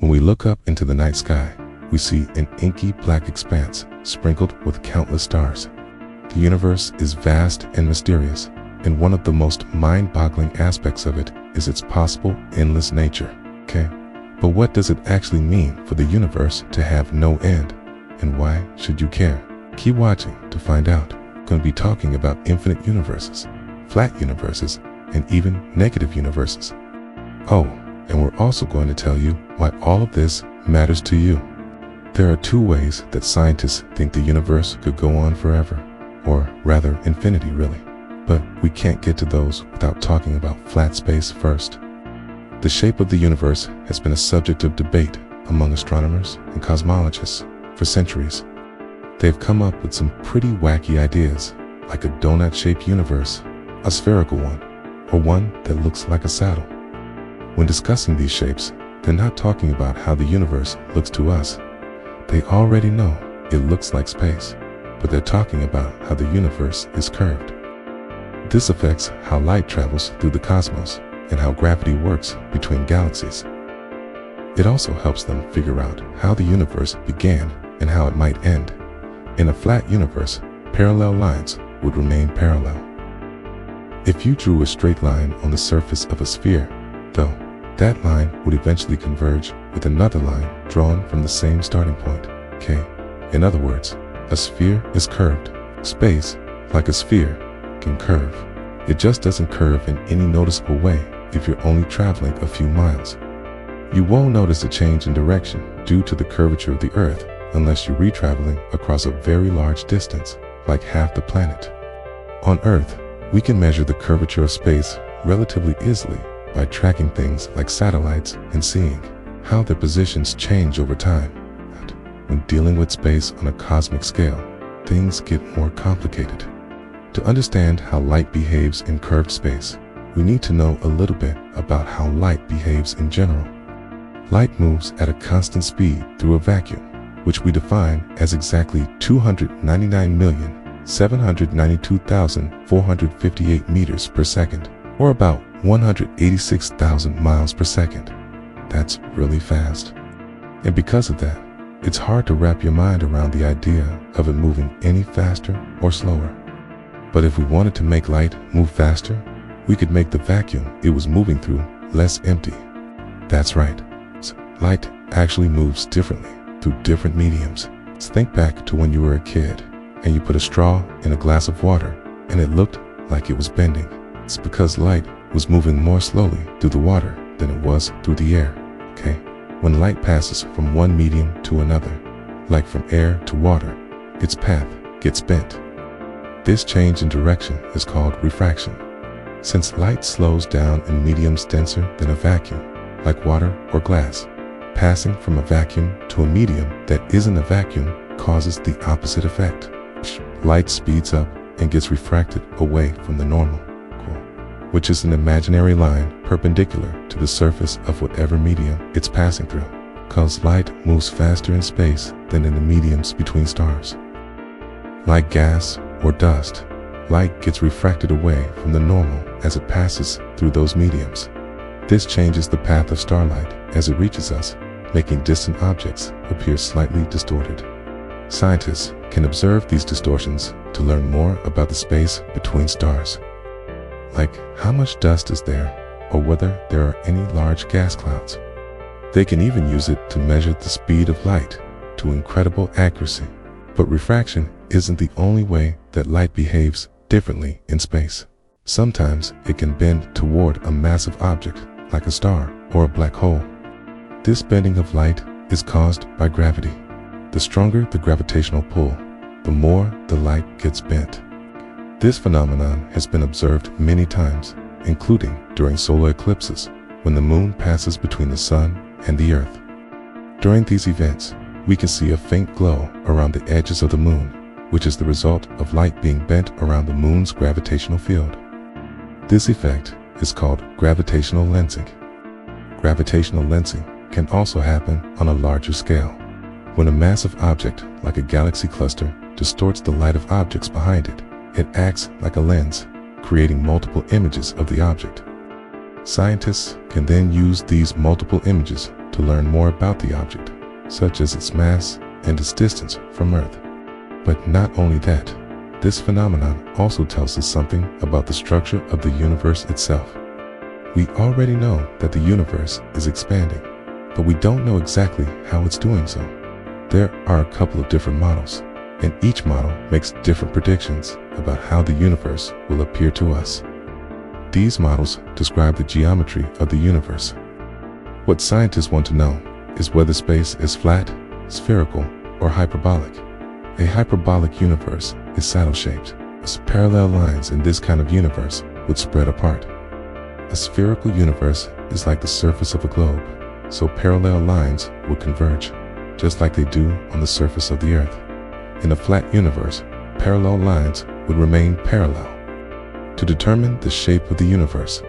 When we look up into the night sky, we see an inky black expanse sprinkled with countless stars. The universe is vast and mysterious, and one of the most mind-boggling aspects of it is its possible endless nature. Okay, but what does it actually mean for the universe to have no end, and why should you care? Keep watching to find out. I'm going to be talking about infinite universes, flat universes, and even negative universes. Oh, and we're also going to tell you why all of this matters to you. There are two ways that scientists think the universe could go on forever, or rather infinity really. But we can't get to those without talking about flat space first. The shape of the universe has been a subject of debate among astronomers and cosmologists for centuries. They've come up with some pretty wacky ideas, like a donut-shaped universe, a spherical one, or one that looks like a saddle. When discussing these shapes, they're not talking about how the universe looks to us. They already know it looks like space, but they're talking about how the universe is curved. This affects how light travels through the cosmos and how gravity works between galaxies. It also helps them figure out how the universe began and how it might end. In a flat universe, parallel lines would remain parallel. If you drew a straight line on the surface of a sphere, though, that line would eventually converge with another line drawn from the same starting point. Okay? In other words, a sphere is curved. Space, like a sphere, can curve. It just doesn't curve in any noticeable way if you're only traveling a few miles. You won't notice a change in direction due to the curvature of the Earth unless you're retraveling across a very large distance, like half the planet. On Earth, we can measure the curvature of space relatively easily by tracking things like satellites and seeing how their positions change over time. But when dealing with space on a cosmic scale, things get more complicated. To understand how light behaves in curved space, we need to know a little bit about how light behaves in general. Light moves at a constant speed through a vacuum, which we define as exactly 299,792,458 meters per second, or about 186,000 miles per second. That's really fast. And because of that, it's hard to wrap your mind around the idea of it moving any faster or slower. But if we wanted to make light move faster, we could make the vacuum it was moving through less empty. That's right. So light actually moves differently through different mediums. Let's think back to when you were a kid and you put a straw in a glass of water and it looked like it was bending. It's because light was moving more slowly through the water than it was through the air. Okay? When light passes from one medium to another, like from air to water, its path gets bent. This change in direction is called refraction. Since light slows down in mediums denser than a vacuum, like water or glass, passing from a vacuum to a medium that isn't a vacuum causes the opposite effect. Light speeds up and gets refracted away from the normal, which is an imaginary line perpendicular to the surface of whatever medium it's passing through, because light moves faster in space than in the mediums between stars. Like gas or dust, light gets refracted away from the normal as it passes through those mediums. This changes the path of starlight as it reaches us, making distant objects appear slightly distorted. Scientists can observe these distortions to learn more about the space between stars, like how much dust is there or whether there are any large gas clouds. They can even use it to measure the speed of light to incredible accuracy. But refraction isn't the only way that light behaves differently in space. Sometimes it can bend toward a massive object like a star or a black hole. This bending of light is caused by gravity. The stronger the gravitational pull, the more the light gets bent. This phenomenon has been observed many times, including during solar eclipses, when the moon passes between the sun and the earth. During these events, we can see a faint glow around the edges of the moon, which is the result of light being bent around the moon's gravitational field. This effect is called gravitational lensing. Gravitational lensing can also happen on a larger scale. When a massive object, like a galaxy cluster, distorts the light of objects behind it, it acts like a lens, creating multiple images of the object. Scientists can then use these multiple images to to learn more about the object, such as its mass and its distance from Earth. But not only that, this phenomenon also tells us something about the structure of the universe itself. We already know that the universe is expanding, but we don't know exactly how it's doing so. There are a couple of different models, and each model makes different predictions about how the universe will appear to us. These models describe the geometry of the universe. What scientists want to know is whether space is flat, spherical, or hyperbolic. A hyperbolic universe is saddle-shaped, as parallel lines in this kind of universe would spread apart. A spherical universe is like the surface of a globe, so parallel lines would converge, just like they do on the surface of the Earth. In a flat universe, parallel lines would remain parallel. To determine the shape of the universe,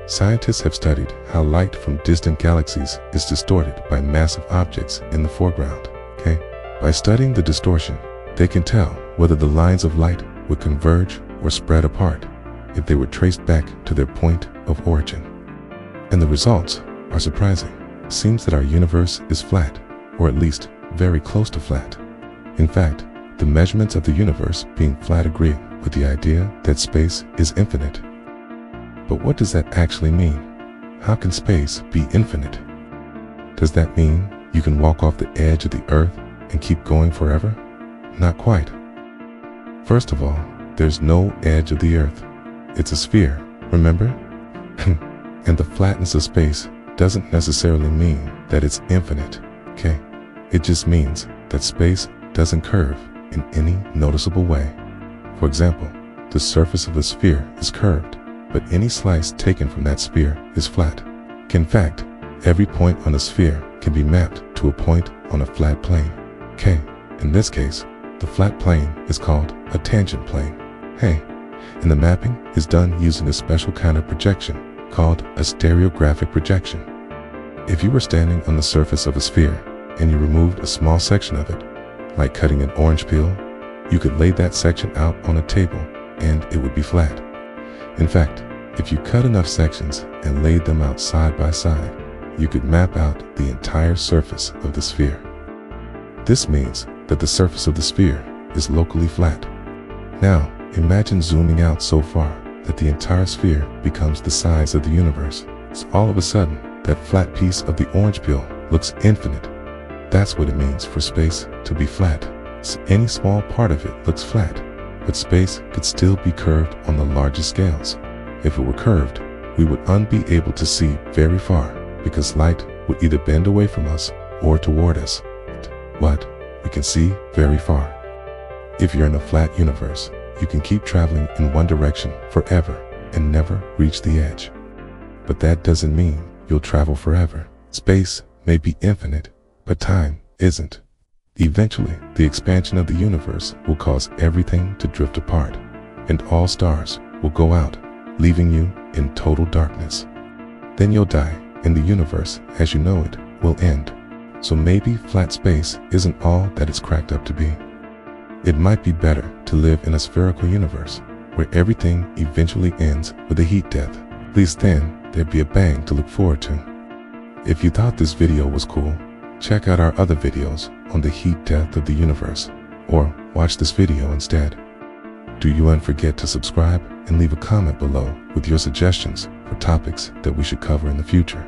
scientists have studied how light from distant galaxies is distorted by massive objects in the foreground. By studying the distortion, they can tell whether the lines of light would converge or spread apart if they were traced back to their point of origin. And the results are surprising. It seems that our universe is flat, or at least very close to flat. In fact, the measurements of the universe being flat agree with the idea that space is infinite. But what does that actually mean? How can space be infinite? Does that mean you can walk off the edge of the Earth and keep going forever? Not quite. First of all, there's no edge of the Earth. It's a sphere, remember? And the flatness of space doesn't necessarily mean that it's infinite, It just means that space doesn't curve in any noticeable way. For example, the surface of a sphere is curved, but any slice taken from that sphere is flat. In fact, every point on a sphere can be mapped to a point on a flat plane. In this case, the flat plane is called a tangent plane. And the mapping is done using a special kind of projection called a stereographic projection. If you were standing on the surface of a sphere and you removed a small section of it, like cutting an orange peel, you could lay that section out on a table and it would be flat. In fact, if you cut enough sections and laid them out side by side, you could map out the entire surface of the sphere. This means that the surface of the sphere is locally flat. Now, imagine zooming out so far that the entire sphere becomes the size of the universe. So all of a sudden, that flat piece of the orange peel looks infinite. That's what it means for space to be flat. So any small part of it looks flat, but space could still be curved on the largest scales. If it were curved, we would be able to see very far, because light would either bend away from us or toward us. But we can see very far. If you're in a flat universe, you can keep traveling in one direction forever and never reach the edge. But that doesn't mean you'll travel forever. Space may be infinite, but time isn't. Eventually, the expansion of the universe will cause everything to drift apart, and all stars will go out, leaving you in total darkness. Then you'll die, and the universe, as you know it, will end. So maybe flat space isn't all that it's cracked up to be. It might be better to live in a spherical universe, where everything eventually ends with a heat death. At least then, there'd be a bang to look forward to. If you thought this video was cool, check out our other videos on the heat death of the universe, or watch this video instead. Do you forget to subscribe and leave a comment below with your suggestions for topics that we should cover in the future.